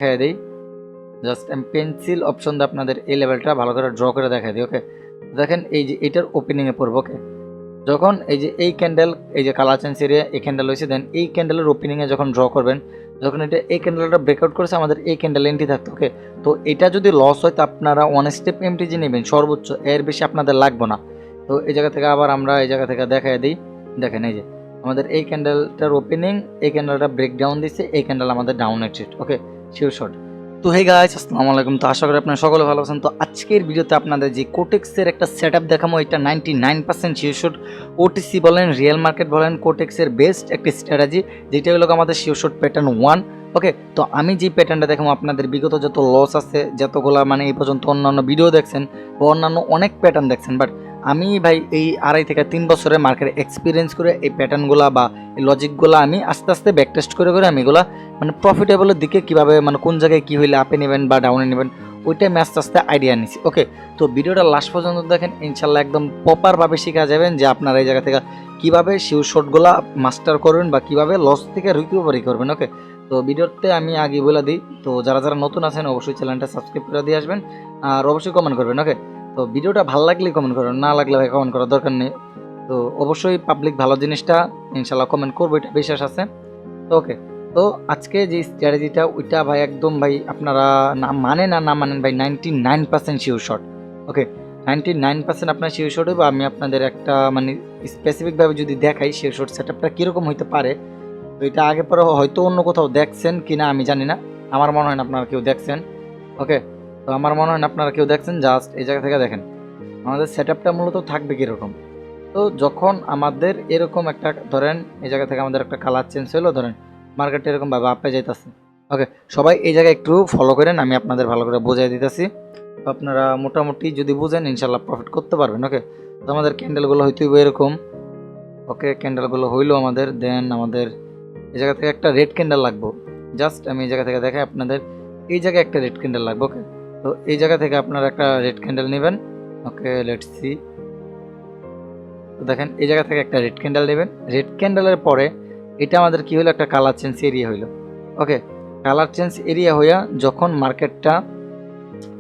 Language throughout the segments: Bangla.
দেখাই দিই। জাস্ট আমি পেন্সিল অপশন দিয়ে আপনাদের এই লেভেলটা ভালো করে ড্র করে দেখাই দিই। ওকে, দেখেন এই যে এটার ওপেনিংয়ে পড়বো। ওকে, যখন এই যে এই ক্যান্ডেল, এই যে কালার চেঞ্জ এরিয়া এই ক্যান্ডেল হয়েছে, দেন এই ক্যান্ডেলের ওপেনিংয়ে যখন ড্র করবেন, যখন এটা এই ক্যান্ডেলটা ব্রেকআউট করেছে আমাদের এই ক্যান্ডেল এন্ট্রি থাকতো। ওকে, তো এটা যদি লস হয় তো আপনারা ওয়ান স্টেপ এমটিজি নেবেন সর্বোচ্চ, এর বেশি আপনাদের লাগবে না। তো এই জায়গা থেকে আবার আমরা এই জায়গা থেকে দেখাই দিই। দেখেন এই যে আমাদের এই ক্যান্ডেলটার ওপেনিং, এই ক্যান্ডেলটা ব্রেকডাউন দিচ্ছে, এই ক্যান্ডেল আমাদের ডাউন এক্সিট। ওকে, শিওর শর্ট। তো হে গাইস, আসসালামু আলাইকুম। তো আশা করি আপনারা সকলে ভালো আছেন। তো আজকের ভিডিওতে আপনাদের যে কোটেক্সের একটা সেটআপ দেখাবো, এটা 99% শিওর শর্ট। ওটিসি বলেন, রিয়েল মার্কেট বলেন, কোটেক্সের বেস্ট একটা স্ট্র্যাটেজি, যেটা হলো আমাদের শিওর শর্ট প্যাটার্ন 1। ওকে, তো আমি যে প্যাটার্নটা দেখাবো আপনাদের, বিগত যত লস আছে, যতগুলা মানে এই পর্যন্ত অন্যান্য ভিডিও দেখছেন বা অন্যান্য অনেক প্যাটার্ন দেখছেন, বাট আমি ভাই এই 2.5 থেকে 3 বছরের মার্কেটে এক্সপিরিয়েন্স করে এই প্যাটার্নগুলো বা এই লজিকগুলো আমি আস্তে আস্তে ব্যাক টেস্ট করে করে আমি এগুলো মানে প্রফিটেবলের দিকে কীভাবে, মানে কোন জায়গায় কী হইলে আপে নেবেন বা ডাউনে নেবেন, ওইটাই আমি আস্তে আস্তে আইডিয়া নিছি। ওকে, তো ভিডিওটা লাস্ট পর্যন্ত দেখেন, ইনশাল্লাহ একদম প্রপারভাবে শিখা যাবেন যে আপনারা এই জায়গা থেকে কীভাবে শিওর শর্টগুলো মাস্টার করবেন বা কীভাবে লস থেকে রিকভারি করবেন। ওকে, তো ভিডিওতে আমি আগে বলে দিই, তো যারা যারা নতুন আছেন অবশ্যই চ্যানেলটা সাবস্ক্রাইব করে দিয়ে আসবেন, আর অবশ্যই কমেন্ট করবেন। ওকে, তো ভিডিওটা ভালো লাগলেই কমেন্ট করবেন, না লাগলে ভাই কমেন্ট করার দরকার নেই। তো অবশ্যই পাবলিক ভালো জিনিসটা ইনশাল্লাহ কমেন্ট করবো, এটা বিশ্বাস আছে। তো ওকে, তো আজকে যে স্ট্র্যাটেজিটা ওইটা ভাই একদম ভাই আপনারা না মানেন আর না মানেন ভাই 99% শিওর শট। ওকে, 99% আপনার শিওর শট হবে। আমি আপনাদের একটা মানে স্পেসিফিকভাবে যদি দেখাই শিওর শট সেট আপটা কীরকম হইতে পারে, তো এটা আগে পরে হয়তো অন্য কোথাও দেখছেন কি না আমি জানি না, আমার মনে হয় না আপনারা কেউ দেখছেন। ওকে, তো আমার মনে হয় না আপনারা কেউ দেখছেন। জাস্ট এই জায়গা থেকে দেখেন আমাদের সেট আপটা মূলত থাকবে কীরকম। তো যখন আমাদের এরকম একটা ধরেন এই জায়গা থেকে আমাদের একটা কালার চেঞ্জ হলো, ধরেন মার্কেটটা এরকমভাবে আপে যাইতেছে। ওকে, সবাই এই জায়গায় একটু ফলো করেন, আমি আপনাদের ভালো করে বোঝাই দিতেছি। তো আপনারা মোটামুটি যদি বুঝেন ইনশাল্লাহ প্রফিট করতে পারবেন। ওকে, তো আমাদের ক্যান্ডেলগুলো হইতেই এরকম। ওকে, ক্যান্ডেলগুলো হইলো আমাদের, দেন আমাদের এই জায়গা থেকে একটা রেড ক্যান্ডেল লাগবো। জাস্ট আমি এই জায়গা থেকে দেখাই আপনাদের, এই জায়গায় একটা রেড ক্যান্ডেল লাগবে। ওকে, তো এই জায়গা থেকে আপনারা একটা রেড ক্যান্ডেল নেবেন। ওকে, লেটস সি। তো দেখেন এই জায়গা থেকে একটা রেড ক্যান্ডেল নেবেন। রেড ক্যান্ডেলের পরে এটা আমাদের কি হলো, একটা কালার চেঞ্জ এরিয়া হইলো। ওকে, কালার চেঞ্জ এরিয়া হইয়া যখন মার্কেটটা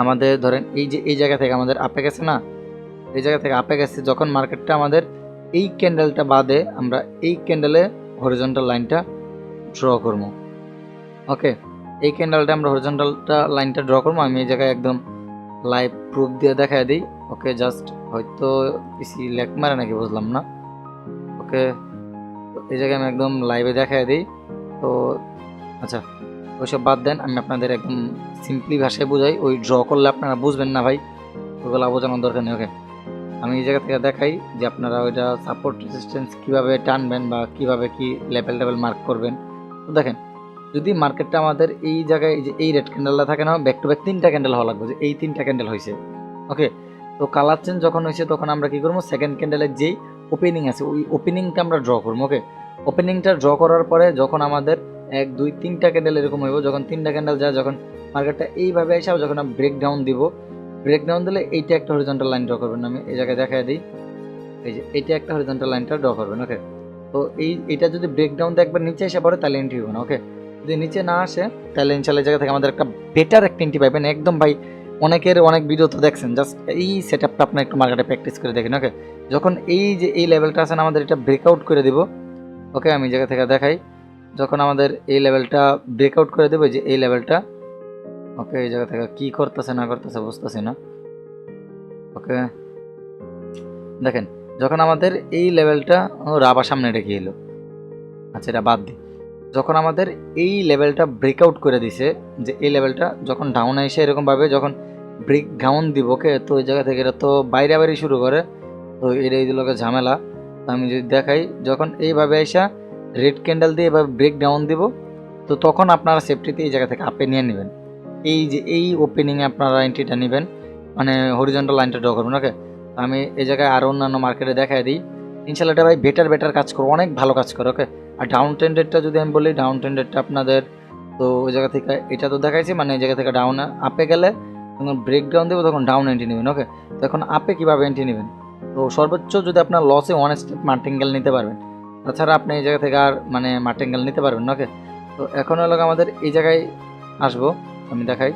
আমাদের ধরেন এই যে এই জায়গা থেকে আমাদের আপে গেছে না, এই জায়গা থেকে আপে গেছে, যখন মার্কেটটা আমাদের এই ক্যান্ডেলটা বাদে আমরা এই ক্যান্ডেলে হরিজন্টাল লাইনটা ড্র করবো। ওকে, এই ক্যান্ডেলটা আমরা হরিজন্টালটা লাইনটা ড্র করবো। আমি এই জায়গায় একদম লাইভ প্রুফ দিয়ে দেখায় দিই। ওকে, জাস্ট হয়তো পিসি লেক মারে নাকি বুঝলাম না। ওকে, তো এই জায়গায় আমি একদম লাইভে দেখায় দিই। তো আচ্ছা, ওইসব বাদ দেন, আমি আপনাদের একদম সিম্পলি ভাষায় বোঝাই, ওই ড্র করলে আপনারা বুঝবেন না ভাই, ওইগুলো বোঝানোর দরকার নেই। ওকে, আমি এই জায়গা থেকে দেখাই যে আপনারা ওইটা সাপোর্ট রেজিস্ট্যান্স কীভাবে টানবেন বা কীভাবে কি লেভেল মার্ক করবেন। তো দেখেন যদি মার্কেটটা আমাদের এই জায়গায় যে এই রেড ক্যান্ডেলটা থাকে না, ব্যাক টু ব্যাক 3টা ক্যান্ডেল হওয়া লাগবে, যে এই 3টা ক্যান্ডেল হয়েছে। ওকে, তো কালার চেঞ্জ যখন হয়েছে তখন আমরা কী করবো, সেকেন্ড ক্যান্ডেলের যেই ওপেনিং আছে ওই ওপেনিংটা আমরা ড্র করবো। ওকে, ওপেনিংটা ড্র করার পরে যখন আমাদের 1 2 3টা ক্যান্ডেল এরকম হইব, যখন 3টা ক্যান্ডেল যায়, যখন মার্কেটটা এইভাবে এসে যখন আমরা ব্রেকডাউন দিব, ব্রেকডাউন দিলে এইটা একটা হরিজন্টাল লাইন ড্র করবেন। আমি এই জায়গায় দেখাই দিই, এই যে এইটা একটা হরিজন্টাল লাইনটা ড্র করবেন। ওকে, তো এইটা যদি ব্রেকডাউন দিয়ে একবার নিচে এসে পড়ে তাহলে এন্ট্রি হবে না। ওকে, যদি নিচে না আসে তাহলে ইনশাল্লাহ জায়গা থেকে আমাদের একটা বেটার একটা এন্ট্রি পাবেন একদম ভাই। অনেকের অনেক ভিডিও তো দেখছেন, জাস্ট এই সেট আপটা আপনার একটু মার্কেটে প্র্যাকটিস করে দেখেন। ওকে, যখন এই যে এই লেভেলটা আছে আমাদের এটা ব্রেকআউট করে দিব। ওকে, আমি জায়গা থেকে দেখাই, যখন আমাদের এই লেভেলটা ব্রেকআউট করে দেবো, যে এই লেভেলটা। ওকে, এই জায়গা থেকে কী করতেছে না করতেছে বুঝতেছি না। ওকে, দেখেন যখন আমাদের এই লেভেলটা আবার সামনে রেখে এলো, আচ্ছা এটা বাদ দিই, যখন আমাদের এই লেভেলটা ব্রেকআউট করে দিছে, যে এই লেভেলটা যখন ডাউন এসে এরকমভাবে যখন ব্রেক ডাউন দিব। ওকে, তো ওই জায়গা থেকে এটা তো বাইরে বাইরে শুরু করে, তো এটাই দিল ঝামেলা। তো আমি যদি দেখাই, যখন এইভাবে এসে রেড ক্যান্ডেল দিয়ে এভাবে ব্রেক ডাউন দিব, তো তখন আপনারা সেফটিতে এই জায়গা থেকে আপে নিয়ে নেবেন। এই যে এই ওপেনিংয়ে আপনারা এন্ট্রিটা নেবেন, মানে হরিজন্টাল লাইনটা ড্র করবেন। ওকে, আমি এই জায়গায় আরও অন্যান্য মার্কেটে দেখাই দিই, ইনশাল্লাহ এটা ভাই বেটার কাজ করে, অনেক ভালো কাজ করে। ওকে, আর ডাউন ট্রেন্ডেরটা যদি আমি বলি, ডাউন ট্রেন্ডেরটা আপনাদের তো ওই জায়গা থেকে এটা তো দেখাইছি, মানে এই জায়গা থেকে ডাউন আপে গেলে যখন ব্রেক ডাউন দেবো তখন ডাউন এন্ট্রি নেবেন। ওকে, তো এখন আপে কীভাবে এন্ট্রি নেবেন, তো সর্বোচ্চ যদি আপনার লসে 1 স্টেপ মার্টিঙ্গেল নিতে পারবেন, তাছাড়া আপনি এই জায়গা থেকে আর মানে মার্টিঙ্গেল নিতে পারবেন না। ওকে, তো এখন হলো আমাদের এই জায়গায় আসবো আমি দেখাই।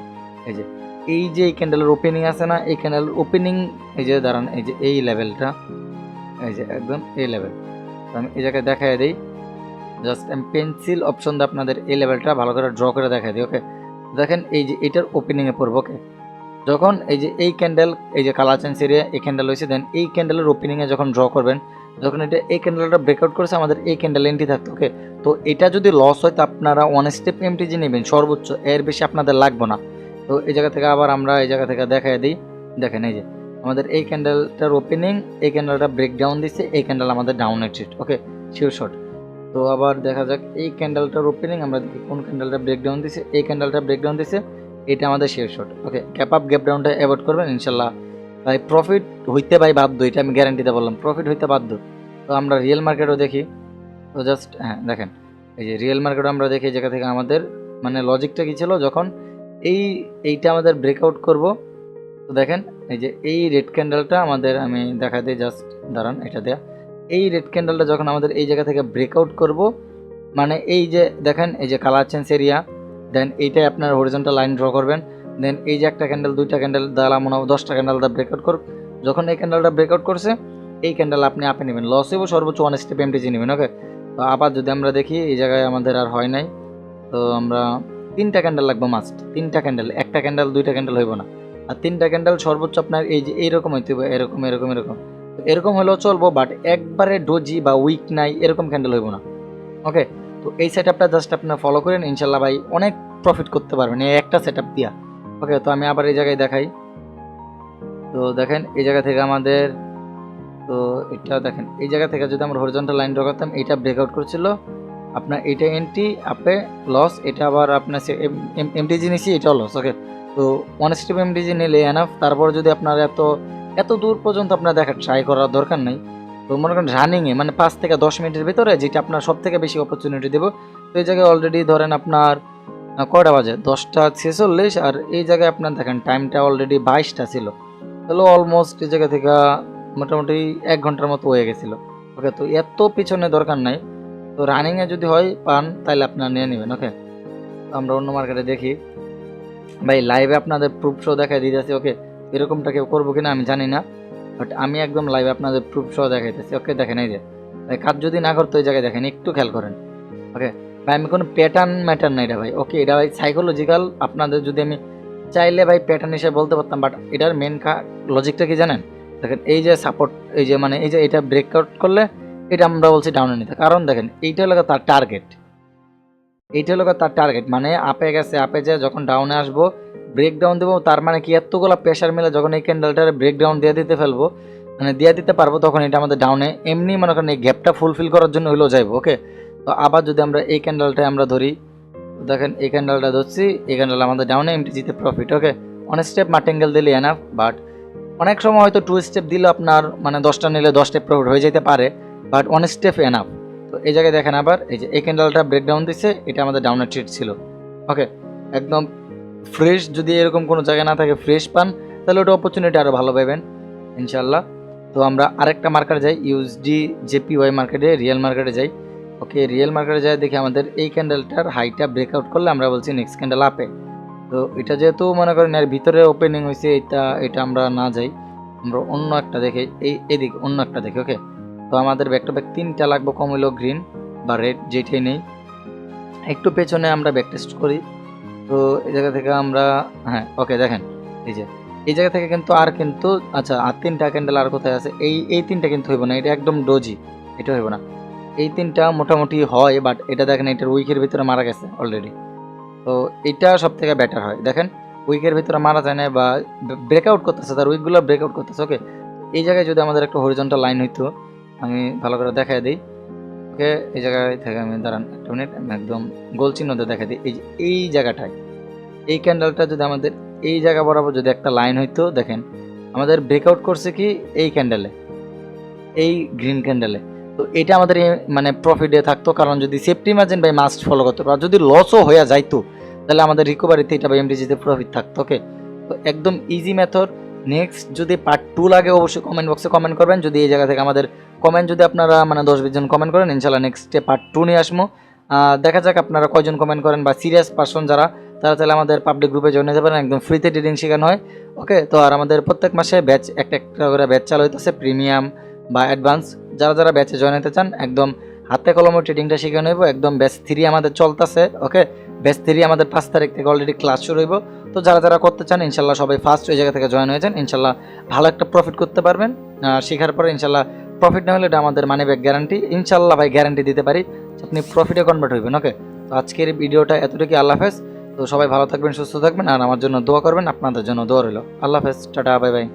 এই যে এই ক্যান্ডেলের ওপেনিং আছে না, এই ক্যান্ডেলের ওপেনিং এই যে দাঁড়ান, এই যে এই লেভেলটা, এই যে একদম এই লেভেল। আমি এই জায়গায় দেখাই দিই, জাস্ট আমি পেন্সিল অপশন দিয়ে আপনাদের এই লেভেলটা ভালো করে ড্র করে দেখাই দিই। ওকে, দেখেন এই যে এটার ওপেনিংয়ে পড়বো। ওকে, যখন এই যে এই ক্যান্ডেল, এই যে কালার চেঞ্জ এরিয়া এই ক্যান্ডেল হয়েছে, দেন এই ক্যান্ডেলের ওপেনিংয়ে যখন ড্র করবেন, যখন এটা এই ক্যান্ডেলটা ব্রেকআউট করেছে আমাদের এই ক্যান্ডেল এন্ট্রি থাকতো। ওকে, তো এটা যদি লস হয় তো আপনারা ওয়ান স্টেপ এমটিজি নেবেন সর্বোচ্চ, এর বেশি আপনাদের লাগবে না। তো এই জায়গা থেকে আবার আমরা এই জায়গা থেকে দেখাই দিই। দেখেন এই যে আমাদের এই ক্যান্ডেলটার ওপেনিং, এই ক্যান্ডেলটা ব্রেকডাউন দিচ্ছে, এই ক্যান্ডেল আমাদের ডাউন এক্সিট। ওকে, শিওর শট। তো আবার দেখা যাক এই ক্যান্ডেলটার ওপেনিং, আমরা দেখি কোন ক্যান্ডেলটা ব্রেকডাউন দিছে, এই ক্যান্ডেলটা ব্রেকডাউন দিছে, এটা আমাদের শেয়ার শট। ওকে, গ্যাপ আপ গ্যাপ ডাউনটা অ্যাভয়েড করবেন ইনশাল্লাহ ভাই, প্রফিট হইতে ভাই বাধ্য, এটা আমি গ্যারান্টিতে বললাম, প্রফিট হইতে বাধ্য। তো আমরা রিয়েল মার্কেটও দেখি। তো জাস্ট হ্যাঁ দেখেন এই যে রিয়েল মার্কেটও আমরা দেখি, জায়গা থেকে আমাদের মানে লজিকটা কী ছিল, যখন এইটা আমাদের ব্রেকআউট করব, তো দেখেন এই যে এই রেড ক্যান্ডেলটা আমাদের, আমি দেখা দিই জাস্ট দাঁড়ান এটা দেয়া, এই রেড ক্যান্ডেলটা যখন আমাদের এই জায়গা থেকে ব্রেকআউট করব, মানে এই যে দেখেন এই যে কালার চেঞ্জ এরিয়া, দেন এইটাই আপনার হরিজন্টাল লাইন ড্র করবেন, দেন এই যে একটা ক্যান্ডেল, দুইটা ক্যান্ডেল দ্বারা মনে হয় 10টা ক্যান্ডেল দ্বারা ব্রেকআউট করুক, যখন এই ক্যান্ডেলটা ব্রেকআউট করছে এই ক্যান্ডেল আপনি আপে নেবেন, লস হইব সর্বোচ্চ ওয়ান স্টেপ এমটিজি নেবেন। ওকে, তো আবার যদি আমরা দেখি এই জায়গায় আমাদের আর হয় নাই, তো আমরা 3টা ক্যান্ডেল লাগবে মাস্ট, 3টা ক্যান্ডেল, একটা ক্যান্ডেল 2টা ক্যান্ডেল হইব না, আর 3টা ক্যান্ডেল সর্বোচ্চ আপনার এই যে এইরকম হইতে হবে, এরকম এরকম এরকম, এরকম হলেও চলবো, বাট একবারে ডোজি বা উইক নাই এরকম ক্যান্ডেল হইব না। ওকে, তো এই সেট আপটা জাস্ট আপনারা ফলো করেন, ইনশাল্লাহ ভাই অনেক প্রফিট করতে পারবেন এই একটা সেট আপ দিয়া। ওকে, তো আমি আবার এই জায়গায় দেখাই। তো দেখেন এই জায়গা থেকে আমাদের, তো এটা দেখেন এই জায়গা থেকে যদি আমরা হরিজন্টাল লাইন ড্র করতাম, এটা ব্রেকআউট করছিল আপনার, এটা এন্ট্রি আপে লস, এটা আবার আপনার এমটিজি নিছি, এটাও লস। ওকে, তো ওয়ান স্টেপ এমটিজি নিলে এনাফ, তারপর যদি আপনার এত দূর পর্যন্ত আপনার দেখা ট্রাই করার দরকার নেই। তো মনে করেন রানিংয়ে মানে 5 থেকে 10 মিনিটের ভিতরে যেটা আপনার সব থেকে বেশি অপরচুনিটি দেবো, তো এই জায়গায় অলরেডি ধরেন আপনার কয়টা বাজে, 10টা 46, আর এই জায়গায় আপনার দেখেন টাইমটা অলরেডি 22টা ছিল, তাহলে অলমোস্ট এই জায়গা থেকে মোটামুটি 1 ঘন্টার মতো হয়ে গেছিলো। ওকে, তো এত পিছনে দরকার নাই, তো রানিংয়ে যদি হয় পান তাহলে আপনারা নিয়ে নেবেন। ওকে, আমরা অন্য মার্কেটে দেখি ভাই, লাইভে আপনাদের প্রুফ শো দেখাই দিতেছি। ওকে, এরকমটা কেউ করবো কিনা আমি জানি না, বাট আমি একদম লাইভে আপনাদের প্রুফ শো দেখাইতেছি। ওকে, দেখেন এই যে ভাই, কাজ যদি না করতো ওই জায়গায় দেখেন, একটু খেয়াল করেন। ওকে ভাই, আমি কোনো প্যাটার্ন ম্যাটার না এটা ভাই। ওকে, এটা ভাই সাইকোলজিক্যাল, আপনাদের যদি আমি চাইলে ভাই প্যাটার্ন হিসেবে বলতে পারতাম, বাট এটার মেন লজিকটা কি জানেন, দেখেন এই যে সাপোর্ট, এই যে মানে এই যে এটা ব্রেকআউট করলে এটা আমরা বলছি ডাউনে নিতে, কারণ দেখেন এইটা হলো তার টার্গেট, এইটা হলো তার টার্গেট, মানে আপে গেছে, আপে যে যখন ডাউনে আসবো ব্রেকডাউন দেবো, তার মানে কি এতগুলো প্রেশার মিলে যখন এই ক্যান্ডেলটার ব্রেকডাউন দিয়ে দিতে ফেলবো, মানে দিয়ে দিতে পারবো, তখন এটা আমাদের ডাউনে এমনি মনে করেন এই গ্যাপটা ফুলফিল করার জন্য হলেও যাইবো। ওকে, তো আবার যদি আমরা এই ক্যান্ডেলটা আমরা ধরি, দেখেন এই ক্যান্ডেলটা ধরছি, এই ক্যান্ডেল আমাদের ডাউনে এমটিজিতে profit. Okay, on step martingale দিলে এনাফ, বাট অনেক সময় হয়তো 2 স্টেপ দিলে আপনার মানে 10টা নিলে 10 স্টেপ প্রফিট হয়ে যেতে পারে, বাট 1 স্টেপ এনাফ। তো এই জায়গায় দেখেন আবার এই যে এই ক্যান্ডেলটা ব্রেকডাউন দিচ্ছে, এটা আমাদের ডাউনের ট্রেড ছিল। ওকে, একদম ফ্রেশ, যদি এরকম কোনো জায়গায় না থাকে ফ্রেশ পান, তাহলে ওটা অপরচুনিটি আরও ভালো পাবেন ইনশাল্লাহ। তো আমরা আরেকটা মার্কেট যাই, ইউএসডি জেপিওয়াই মার্কেটে, রিয়েল মার্কেটে যাই। ওকে, রিয়েল মার্কেটে যাই, দেখি আমাদের এই ক্যান্ডেলটার হাইটা ব্রেকআউট করলে আমরা বলছি নেক্সট ক্যান্ডেল আপে। তো এটা যেহেতু মনে করেন এর ভিতরে ওপেনিং হয়েছে, এটা আমরা না যাই, আমরা অন্য একটা দেখি, এদিকে অন্য একটা দেখি। ওকে, তো আমাদের ব্যাক টু ব্যাক 3টা লাগবে, কম হইলো গ্রিন বা রেড যেটাই নেই, একটু পেছনে আমরা ব্যাক টেস্ট করি। তো এই জায়গা থেকে আমরা, হ্যাঁ ওকে দেখেন এই জায়গা থেকে কিন্তু আর কিন্তু আচ্ছা, আর 3টা ক্যান্ডেল আর কোথায় আছে, এই 3টা কিন্তু হইব না, এটা একদম ডোজি, এটা হইব না। এই 3টা মোটামুটি হয়, বাট এটা দেখেন এটার উইকের ভিতরে মারা গেছে অলরেডি, তো এটা সব থেকে বেটার হয়। দেখেন উইকের ভিতরে মারা যায় না বা ব্রেকআউট করতেছে, তার উইকগুলো ব্রেকআউট করতেছে। ওকে, এই জায়গায় যদি আমাদের একটা হরিজন্টাল লাইন হইতো, আমি ভালো করে দেখাই দিই। ওকে, এই জায়গায় থেকে আমি দাঁড়ান একটা মিনিট, আমি একদম গোল চিহ্নতে দেখাই দিই। এই জায়গাটায় এই ক্যান্ডেলটা যদি আমাদের এই জায়গা বরাবর যদি একটা লাইন হইতো, দেখেন আমাদের ব্রেকআউট করছে কি এই ক্যান্ডেলে, এই গ্রিন ক্যান্ডেলে, তো এটা আমাদের মানে প্রফিটে থাকতো, কারণ যদি safety margin by must follow করতো, আর যদি লসও হয়ে যাইতো তাহলে আমাদের রিকভারিতে এটা বাই এমডিজিতে প্রফিট থাকতো। ওকে, তো একদম ইজি মেথড। নেক্সট যদি পার্ট 2 লাগে অবশ্যই কমেন্ট বক্সে কমেন্ট করবেন, যদি এই জায়গা থেকে আমাদের কমেন্ট যদি আপনারা মানে 10-20 জন কমেন্ট করেন, ইনশাল্লাহ নেক্সটে পার্ট 2 নিয়ে আসবো। দেখা যাক আপনারা কয়জন কমেন্ট করেন, বা সিরিয়াস পার্সন যারা তারা চাইলে আমাদের পাবলিক গ্রুপে জয়েন হতে পারেন, একদম ফ্রিতে ট্রেডিং শেখানো হয়। ওকে, তো আর আমাদের প্রত্যেক মাসে ব্যাচ একটা করে ব্যাচ চালু হইতেছে, প্রিমিয়াম বা অ্যাডভান্স। যারা ব্যাচে জয়েন হতে চান একদম হাতে কলমে ট্রেডিংটা শেখানো হইব। একদম ব্যাচ 3 আমাদের চলতেছে। ওকে, ব্যাচ 3 আমাদের 5 তারিখ থেকে অলরেডি ক্লাস শুরু হইব। তো যারা করতে চান ইনশাল্লাহ সবাই ফার্স্ট ওই জায়গা থেকে জয়েন হয়ে যান, ইনশাল্লাহ ভালো একটা প্রফিট করতে পারবেন। শেখার পরে ইনশাল্লাহ প্রফিট না হলে এটা আমাদের মানি ব্যাক গ্যারান্টি, ইনশাল্লাহ ভাই গ্যারান্টি দিতে পারি আপনি প্রফিটে কনভার্ট হইবেন। ওকে, তো আজকের ভিডিওটা এতটুকু। আল্লাহ হাফেজ। তো সবাই ভালো থাকবেন, সুস্থ থাকবেন, আর আমার জন্য দোয়া করবেন, আপনাদের জন্য দোয়া রইল। আল্লাহ হাফেজ, টাটা, বাই বাই।